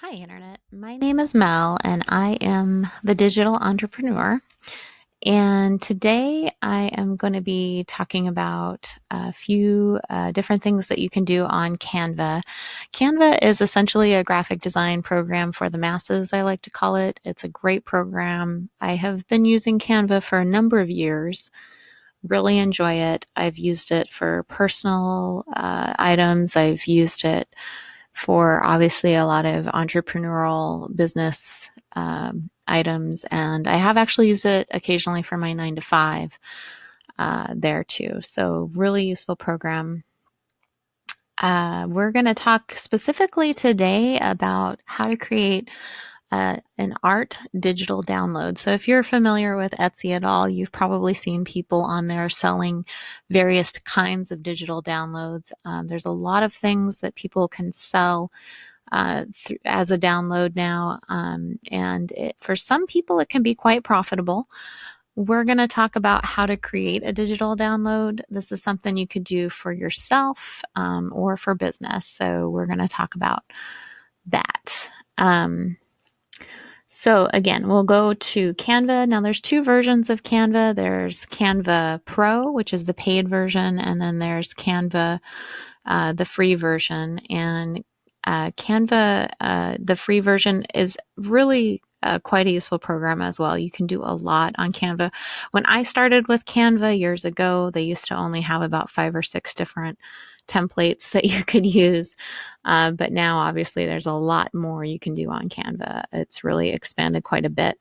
Hi, Internet. My name is Mel, and I am the digital entrepreneur. And today I am going to be talking about a few different things that you can do on Canva. Canva is essentially a graphic design program for the masses, I like to call it. It's a great program. I have been using Canva for a number of years. Really enjoy it. I've used it for personal items. I've used it for obviously a lot of entrepreneurial business items, and I have actually used it occasionally for my 9 to 5 there too. So really useful program. We're going to talk specifically today about how to create an art digital download. So if you're familiar with Etsy at all, you've probably seen people on there selling various kinds of digital downloads. There's a lot of things that people can sell as a download now. For some people, it can be quite profitable. We're going to talk about how to create a digital download. This is something you could do for yourself or for business. So we're going to talk about that. So again, we'll go to Canva. Now there's two versions of Canva. There's Canva Pro, which is the paid version, and then there's Canva, the free version. And Canva, the free version, is really quite a useful program as well. You can do a lot on Canva. When I started with Canva years ago, they used to only have about 5 or 6 different templates that you could use. But now obviously there's a lot more you can do on Canva. It's really expanded quite a bit.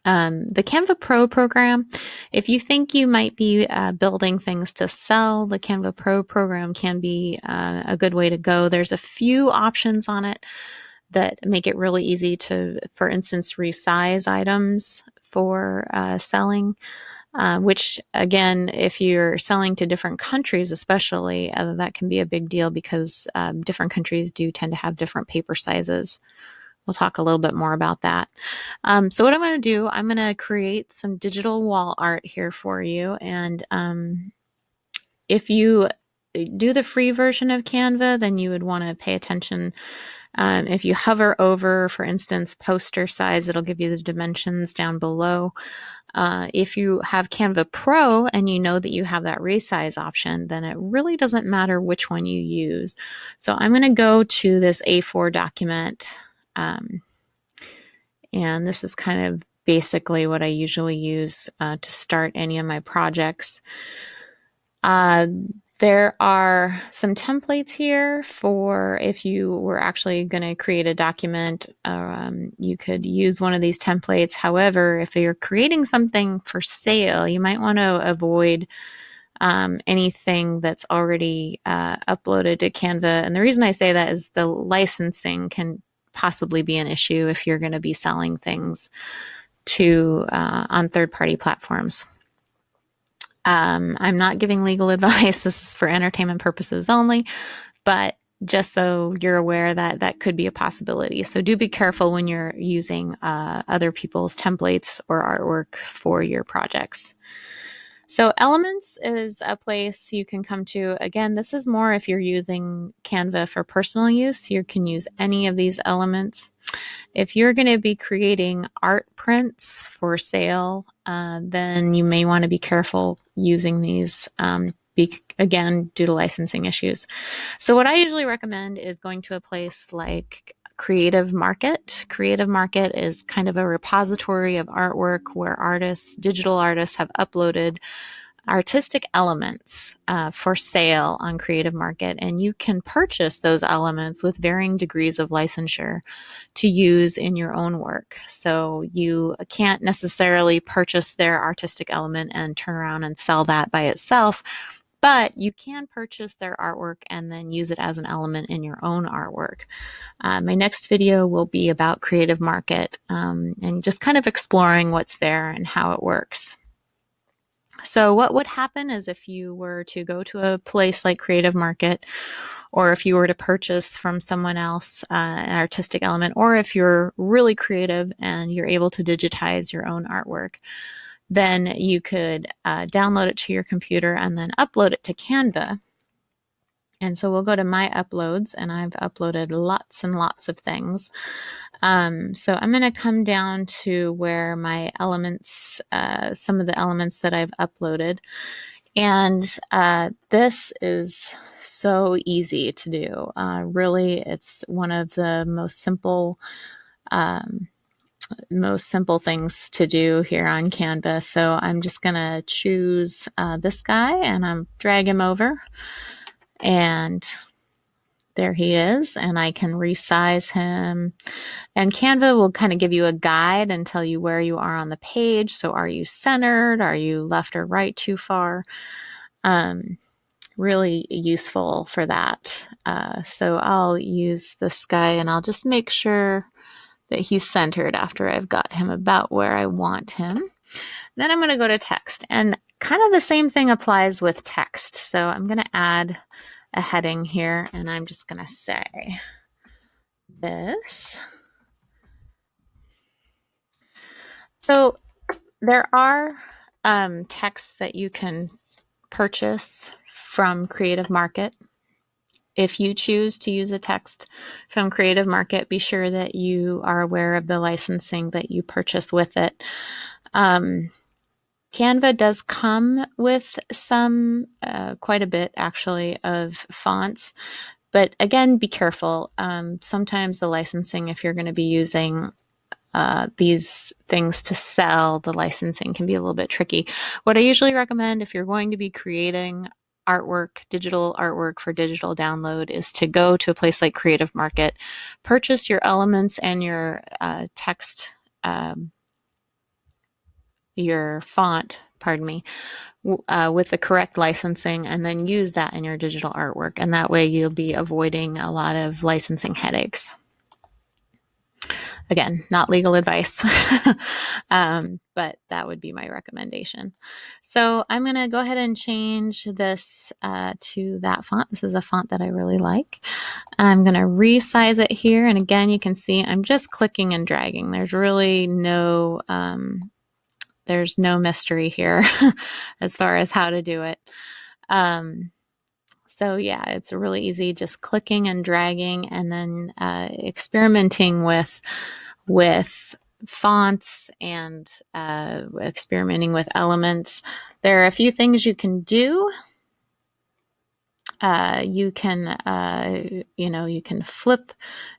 The Canva Pro program, if you think you might be building things to sell, the Canva Pro program can be a good way to go. There's a few options on it that make it really easy to, for instance, resize items for selling. Which again, if you're selling to different countries, especially, that can be a big deal because different countries do tend to have different paper sizes. We'll talk a little bit more about that. So what I'm going to do, I'm going to create some digital wall art here for you. And if you do the free version of Canva, then you would want to pay attention. If you hover over, for instance, poster size, it'll give you the dimensions down below. If you have Canva Pro and you know that you have that resize option, then it really doesn't matter which one you use. So I'm going to go to this A4 document. And this is kind of basically what I usually use to start any of my projects. There are some templates here for if you were actually going to create a document. You could use one of these templates. However, if you're creating something for sale, you might want to avoid anything that's already uploaded to Canva. And the reason I say that is the licensing can possibly be an issue if you're going to be selling things to on third-party platforms. I'm not giving legal advice. This is for entertainment purposes only, but just so you're aware that that could be a possibility. So do be careful when you're using other people's templates or artwork for your projects. So Elements is a place you can come to. Again, this is more if you're using Canva for personal use. You can use any of these elements. If you're going to be creating art prints for sale, then you may want to be careful using these, again, due to licensing issues. So what I usually recommend is going to a place like Creative Market. Creative Market is kind of a repository of artwork where artists, digital artists, have uploaded artistic elements for sale on Creative Market, and you can purchase those elements with varying degrees of licensure to use in your own work. So you can't necessarily purchase their artistic element and turn around and sell that by itself, but you can purchase their artwork and then use it as an element in your own artwork. My next video will be about Creative Market and just kind of exploring what's there and how it works. So what would happen is if you were to go to a place like Creative Market, or if you were to purchase from someone else an artistic element, or if you're really creative and you're able to digitize your own artwork, then you could download it to your computer and then upload it to Canva. And so we'll go to my uploads, and I've uploaded lots and lots of things. So I'm going to come down to where my elements, some of the elements that I've uploaded. And this is so easy to do. Really, it's one of the most simple things to do here on Canva. So I'm just going to choose this guy, and I'm drag him over, and there he is, and I can resize him. And Canva will kind of give you a guide and tell you where you are on the page. So are you centered? Are you left or right too far? Really useful for that. So I'll use this guy, and I'll just make sure that he's centered after I've got him about where I want him. Then I'm going to go to text, and kind of the same thing applies with text. So I'm going to add a heading here, and I'm just going to say this. So there are texts that you can purchase from Creative Market. If you choose to use a text from Creative Market, be sure that you are aware of the licensing that you purchase with it. Canva does come with some, quite a bit actually, of fonts. But again, be careful. Sometimes the licensing, if you're going to be using these things to sell, the licensing can be a little bit tricky. What I usually recommend if you're going to be creating artwork, digital artwork for digital download, is to go to a place like Creative Market, purchase your elements and your text, your font, pardon me, with the correct licensing, and then use that in your digital artwork. And that way you'll be avoiding a lot of licensing headaches. Again, not legal advice, but that would be my recommendation. So I'm going to go ahead and change this to that font. This is a font that I really like. I'm going to resize it here. And again, you can see I'm just clicking and dragging. There's really no mystery here as far as how to do it. So yeah, it's really easy, just clicking and dragging, and then experimenting with fonts and experimenting with elements. There are a few things you can do. You can, you can flip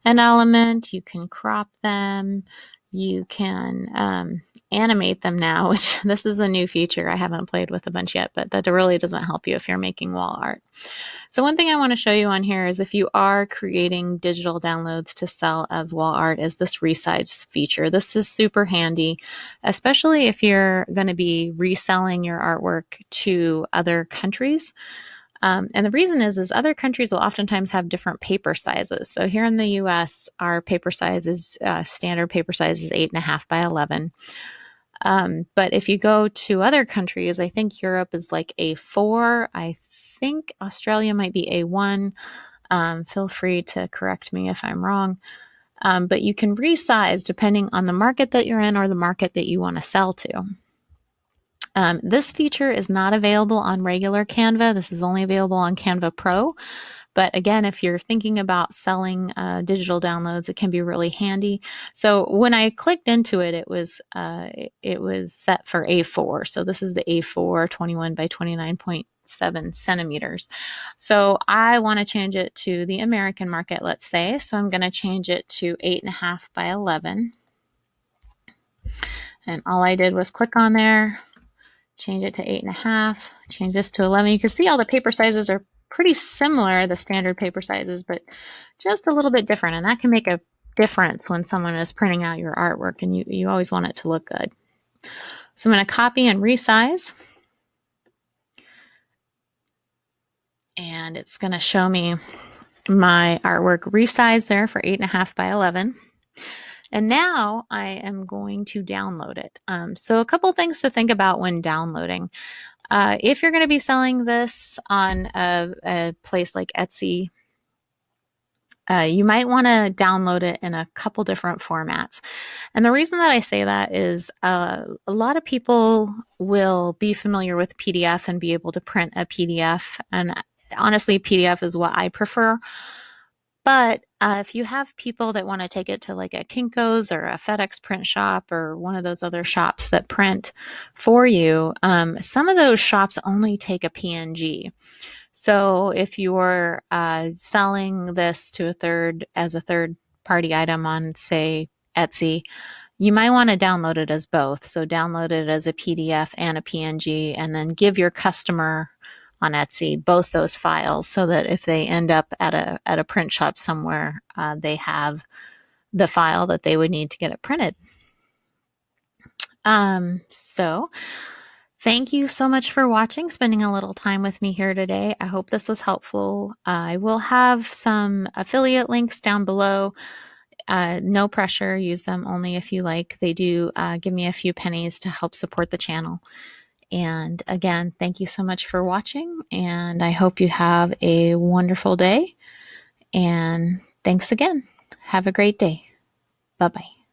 an element, you can crop them, you can animate them now, which this is a new feature. I haven't played with a bunch yet, but that really doesn't help you if you're making wall art. So one thing I want to show you on here is if you are creating digital downloads to sell as wall art, is this Resize feature. This is super handy, especially if you're going to be reselling your artwork to other countries. And the reason is other countries will oftentimes have different paper sizes. So here in the US, our paper size is, standard paper size is 8.5 by 11. But if you go to other countries, I think Europe is like A4. I think Australia might be A1. Feel free to correct me if I'm wrong. But you can resize depending on the market that you're in or the market that you want to sell to. This feature is not available on regular Canva. This is only available on Canva Pro. But again, if you're thinking about selling digital downloads, it can be really handy. So when I clicked into it, it was set for A4. So this is the A4 21 by 29.7 centimeters. So I want to change it to the American market, let's say. So I'm going to change it to 8.5 by 11. And all I did was click on there, change it to 8.5, change this to 11. You can see all the paper sizes are pretty similar, the standard paper sizes, but just a little bit different. And that can make a difference when someone is printing out your artwork, and you always want it to look good. So I'm going to copy and resize. And it's going to show me my artwork resized there for 8.5 by 11. And now I am going to download it. So a couple things to think about when downloading. If you're going to be selling this on a place like Etsy, you might want to download it in a couple different formats. And the reason that I say that is a lot of people will be familiar with PDF and be able to print a PDF. And honestly, PDF is what I prefer. But if you have people that want to take it to like a Kinko's or a FedEx print shop or one of those other shops that print for you, some of those shops only take a PNG. So if you're selling this to as a third party item on, say, Etsy, you might want to download it as both. So download it as a PDF and a PNG, and then give your customer on Etsy both those files, so that if they end up at a print shop somewhere, they have the file that they would need to get it printed. So thank you so much for watching, spending a little time with me here today. I hope this was helpful. I will have some affiliate links down below. No pressure, use them only if you like. They do give me a few pennies to help support the channel. And again, thank you so much for watching, and I hope you have a wonderful day. And thanks again. Have a great day. Bye-bye.